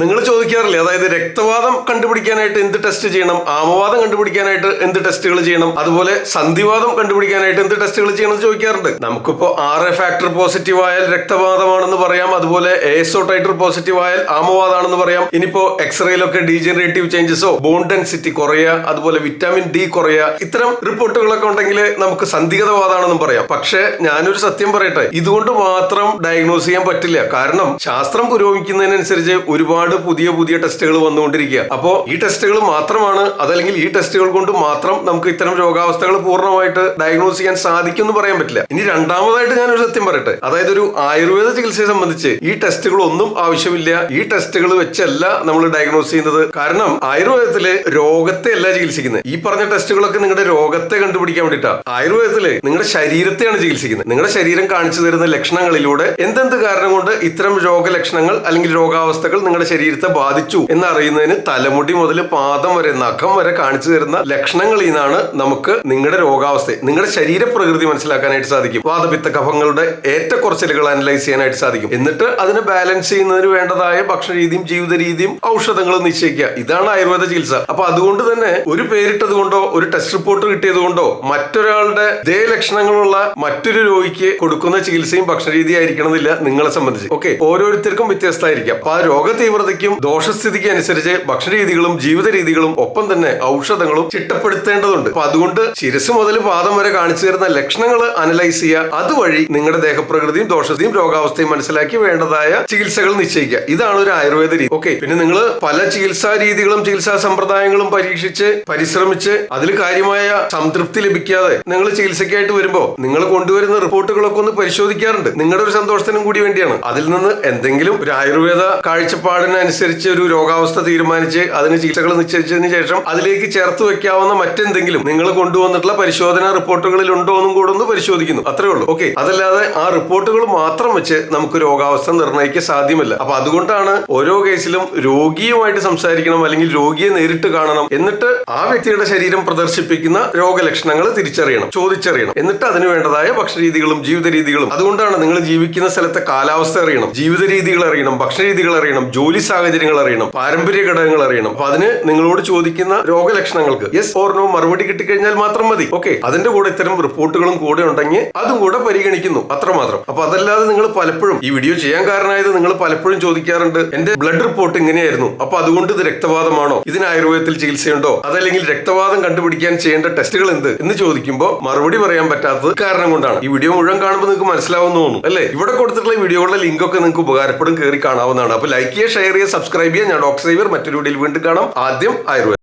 നിങ്ങൾ ചോദിക്കാറില്ലേ, അതായത് രക്തവാദം കണ്ടുപിടിക്കാനായിട്ട് എന്ത് ടെസ്റ്റ് ചെയ്യണം, ആമവാദം കണ്ടുപിടിക്കാനായിട്ട് എന്ത് ടെസ്റ്റുകൾ ചെയ്യണം, അതുപോലെ സന്ധിവാദം കണ്ടുപിടിക്കാനായിട്ട് എന്ത് ടെസ്റ്റുകൾ ചെയ്യണം എന്ന് ചോദിക്കാറുണ്ട്. നമുക്കിപ്പോ RA ഫാക്ടർ പോസിറ്റീവ് ആയാൽ രക്തവാദമാണെന്ന് പറയാം, അതുപോലെ ASO ടൈറ്റർ പോസിറ്റീവ് ആയാൽ ആമവാദമാണെന്ന് പറയാം. ഇനിയിപ്പോ എക്സ്റേയിലൊക്കെ ഡീജനറേറ്റീവ് ചേഞ്ചസോ ബോൺ ഡെൻസിറ്റി കുറയുക, അതുപോലെ വിറ്റാമിൻ D കുറയുക, ഇത്തരം റിപ്പോർട്ടുകളൊക്കെ ഉണ്ടെങ്കിൽ നമുക്ക് സന്ദിഗ്ധവാദമാണെന്നും പറയാം. പക്ഷെ ഞാനൊരു സത്യം പറയട്ടെ, ഇതുകൊണ്ട് മാത്രം ഡയഗ്നോസ് ചെയ്യാൻ പറ്റില്ല. കാരണം ശാസ്ത്രം പുരോഗമിക്കുന്നതിനനുസരിച്ച് ഒരുപാട് പുതിയ ടെസ്റ്റുകൾ വന്നുകൊണ്ടിരിക്കുക. അപ്പോ ഈ ടെസ്റ്റുകൾ മാത്രമാണ്, അതല്ലെങ്കിൽ ഈ ടെസ്റ്റുകൾ കൊണ്ട് മാത്രം നമുക്ക് ഇത്തരം രോഗാവസ്ഥകൾ പൂർണ്ണമായിട്ട് ഡയഗ്നോസ് ചെയ്യാൻ സാധിക്കും എന്ന് പറയാൻ പറ്റില്ല. ഇനി രണ്ടാമതായിട്ട് ഞാനൊരു സത്യം പറയട്ടെ, അതായത് ഒരു ആയുർവേദ ചികിത്സയെ സംബന്ധിച്ച് ഈ ടെസ്റ്റുകൾ ഒന്നും ആവശ്യമില്ല. ഈ ടെസ്റ്റുകൾ വെച്ചല്ല നമ്മൾ ഡയഗ്നോസ് ചെയ്യുന്നത്. കാരണം ആയുർവേദത്തില് രോഗത്തെ അല്ല ചികിത്സിക്കുന്നത്. ഈ പറഞ്ഞ ടെസ്റ്റുകളൊക്കെ നിങ്ങളുടെ രോഗത്തെ കണ്ടുപിടിക്കാൻ വേണ്ടിയിട്ടാണ്. ആയുർവേദത്തില് നിങ്ങളുടെ ശരീരത്തെയാണ് ചികിത്സിക്കുന്നത്. നിങ്ങളുടെ ശരീരം കാണിച്ചു തരുന്ന ലക്ഷണങ്ങളിലൂടെ എന്തെന്ത് കാരണം കൊണ്ട് ഇത്തരം രോഗലക്ഷണങ്ങൾ അല്ലെങ്കിൽ രോഗാവസ്ഥകൾ നിങ്ങളുടെ ശരീരത്തെ ബാധിച്ചു എന്നറിയുന്നതിന് തലമുടി മുതൽ പാദം വരെ, നഖം വരെ കാണിച്ചു തരുന്ന ലക്ഷണങ്ങളിൽ നിന്നാണ് നമുക്ക് നിങ്ങളുടെ രോഗാവസ്ഥ, നിങ്ങളുടെ ശരീരപ്രകൃതി മനസ്സിലാക്കാനായിട്ട് സാധിക്കും. വാതപിത്ത കഫങ്ങളുടെ ഏറ്റക്കുറച്ചിലുകൾ അനലൈസ് ചെയ്യാനായിട്ട് സാധിക്കും. എന്നിട്ട് അതിനെ ബാലൻസ് ചെയ്യുന്നതിന് വേണ്ടതായ ഭക്ഷണ രീതിയും ജീവിത രീതിയും ഔഷധങ്ങളും നിശ്ചയിക്കുക. ഇതാണ് ആയുർവേദ ചികിത്സ. അപ്പൊ അതുകൊണ്ട് തന്നെ ഒരു പേരിട്ടത് കൊണ്ടോ ഒരു ടെസ്റ്റ് റിപ്പോർട്ട് കിട്ടിയത് കൊണ്ടോ മറ്റൊരാളുടെ ഇതേ ലക്ഷണങ്ങളുള്ള മറ്റൊരു രോഗിക്ക് കൊടുക്കുന്ന ചികിത്സയും ഭക്ഷണ രീതി ആയിരിക്കണം എന്നില്ല നിങ്ങളെ സംബന്ധിച്ച്. ഓക്കെ, ഓരോരുത്തർക്കും വ്യത്യസ്തമായിരിക്കാം. അപ്പൊ ആ രോഗ തീവ്രതയ്ക്കും ദോഷസ്ഥിതിക്കും അനുസരിച്ച് ഭക്ഷണ രീതികളും ജീവിത രീതികളും ഒപ്പം തന്നെ ഔഷധങ്ങളും ചിട്ടപ്പെടുത്തേണ്ടതുണ്ട്. അപ്പൊ അതുകൊണ്ട് ശിരസ് മുതൽ പാദം വരെ കാണിച്ചു തരുന്ന ലക്ഷണങ്ങൾ അനലൈസ് ചെയ്യുക, അതുവഴി നിങ്ങളുടെ ദേഹപ്രകൃതിയും ദോഷസ്ഥിതിയും രോഗാവസ്ഥയും മനസ്സിലാക്കി വേണ്ടതായ ചികിത്സകൾ നിശ്ചയിക്കുക. ഇതാണ് ഒരു ആയുർവേദ രീതി. ഓക്കെ, പിന്നെ നിങ്ങൾ പല ചികിത്സാ രീതികളും ചികിത്സാ സമ്പ്രദായങ്ങളും പരീക്ഷിച്ച് പരിശ്രമിച്ച് അതിൽ കാര്യമായ സംതൃപ്തി ലഭിക്കാതെ നിങ്ങൾ ചികിത്സയ്ക്കായിട്ട് വരുമ്പോ നിങ്ങൾ കൊണ്ടുവരുന്ന റിപ്പോർട്ടുകളൊക്കെ ഒന്ന് പരിശോധിക്കാറുണ്ട്. നിങ്ങളുടെ ഒരു സന്തോഷത്തിനും കൂടി വേണ്ടിയാണ്. അതിൽ നിന്ന് എന്തെങ്കിലും ഒരു ആയുർവേദ കാഴ്ചപ്പാടിനനുസരിച്ച് ഒരു രോഗാവസ്ഥ തീരുമാനിച്ച് അതിന് ചികിത്സകൾ നിശ്ചയിച്ചതിന് ശേഷം അതിലേക്ക് ചേർത്ത് വെക്കാവുന്ന മറ്റെന്തെങ്കിലും നിങ്ങൾ കൊണ്ടുവന്നിട്ടുള്ള പരിശോധനാ റിപ്പോർട്ടുകളിൽ ഉണ്ടോ എന്നും കൂടെ ഒന്ന് പരിശോധിക്കുന്നു. അത്രേ ഉള്ളൂ. ഓക്കെ, അതല്ലാതെ ആ റിപ്പോർട്ടുകൾ മാത്രം വെച്ച് നമുക്ക് രോഗാവസ്ഥ നിർണ്ണയിക്കാൻ സാധ്യമല്ല. അപ്പൊ അതുകൊണ്ടാണ് ഓരോ കേസിലും രോഗിയുമായിട്ട് സംസാരിക്കണം, അല്ലെങ്കിൽ രോഗിയെ നേരിട്ട് കാണണം. എന്നിട്ട് ആ വ്യക്തിയുടെ ശരീരം പ്രദർശിപ്പിക്കുന്ന രോഗലക്ഷണങ്ങൾ തിരിച്ചറിയണം, ചോദിച്ചറിയണം. എന്നിട്ട് അതിന് വേണ്ടതായ ഭക്ഷണ രീതികളും ജീവിത രീതികളും, അതുകൊണ്ടാണ് നിങ്ങൾ ജീവിക്കുന്ന സ്ഥലത്തെ കാലാവസ്ഥ അറിയണം, ജീവിത രീതികൾ അറിയണം, ഭക്ഷണ രീതികൾ അറിയണം, ജോലി സാഹചര്യങ്ങൾ അറിയണം, പാരമ്പര്യ ഘടകങ്ങൾ അറിയണം. അപ്പൊ അതിന് നിങ്ങളോട് ചോദിക്കുന്ന രോഗലക്ഷണങ്ങൾക്ക് യെസ് ഓർ നോ മറുപടി കിട്ടിക്കഴിഞ്ഞാൽ മാത്രം മതി. ഓക്കെ, അതിന്റെ കൂടെ ഇത്തരം റിപ്പോർട്ടുകളും കൂടെ ഉണ്ടെങ്കിൽ അതും കൂടെ പരിഗണിക്കുന്നു, അത്രമാത്രം. അപ്പൊ അതല്ലാതെ നിങ്ങൾ പലപ്പോഴും ഈ വീഡിയോ ചെയ്യാൻ കാരണമായത് നിങ്ങൾ പലപ്പോഴും ചോദിക്കാറുണ്ട്, എന്റെ ബ്ലഡ് റിപ്പോർട്ട് ഇങ്ങനെയായിരുന്നു, അപ്പൊ അതുകൊണ്ട് ഇത് രക്തവാദമാണോ, ഇതിന് ആയുർവേദത്തിൽ ചികിത്സയുണ്ടോ, അതല്ലെങ്കിൽ രക്തവാദം കണ്ടുപിടിക്കാൻ ചെയ്യേണ്ട ടെസ്റ്റുകൾ എന്ത് എന്ന് ചോദിക്കുമ്പോൾ മറുപടി പറയാൻ പറ്റാത്തത് കാരണം കൊണ്ടാണ്. ഈ വീഡിയോ മുഴുവൻ കാണുമ്പോൾ നിങ്ങൾക്ക് മനസ്സിലാവുന്നു തോന്നുന്നു അല്ലേ? ഇവിടെ കൊടുത്തിട്ടുള്ള വീഡിയോകളുടെ ലിങ്ക് ഒക്കെ നിങ്ങൾക്ക് ഉപകാരപ്പെടും, കയറി കാണാവുന്നതാണ്. അപ്പൊ ലൈക്ക് ചെയ്യുക, ഷെയർ ചെയ്യുക, സബ്സ്ക്രൈബ് ചെയ്യുക. ഞാൻ ഡോക്ടർ സേവ്യർ മറ്റൊരു വീഡിയോയിൽ വീണ്ടും കാണാം. ആദ്യം ആയുർവേദം.